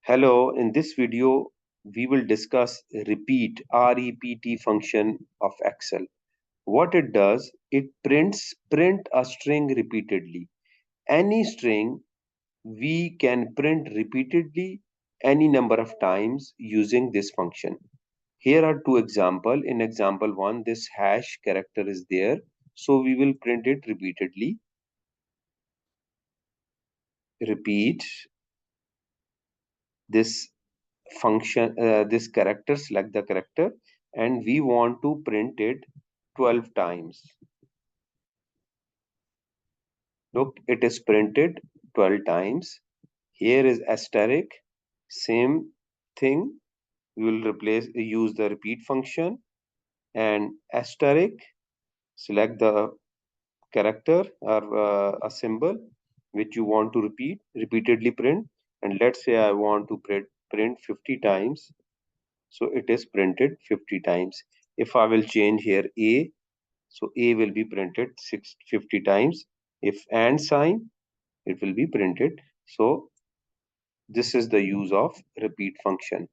Hello, in this video, we will discuss repeat REPT function of Excel. What it does, it print a string repeatedly. Any string we can print repeatedly any number of times using this function. Here are two examples. In example 1, this hash character is there. So we will print it repeatedly. Repeat this function, this character, select the character, and we want to print it 12 times. Look, it is printed 12 times. Here is asterisk, same thing. We will use the repeat function and asterisk, select the character or a symbol which you want to repeatedly print. And let's say I want to print 50 times. So it is printed 50 times. If I will change here A, so A will be printed 50 times. If and sign, it will be printed. So this is the use of repeat function.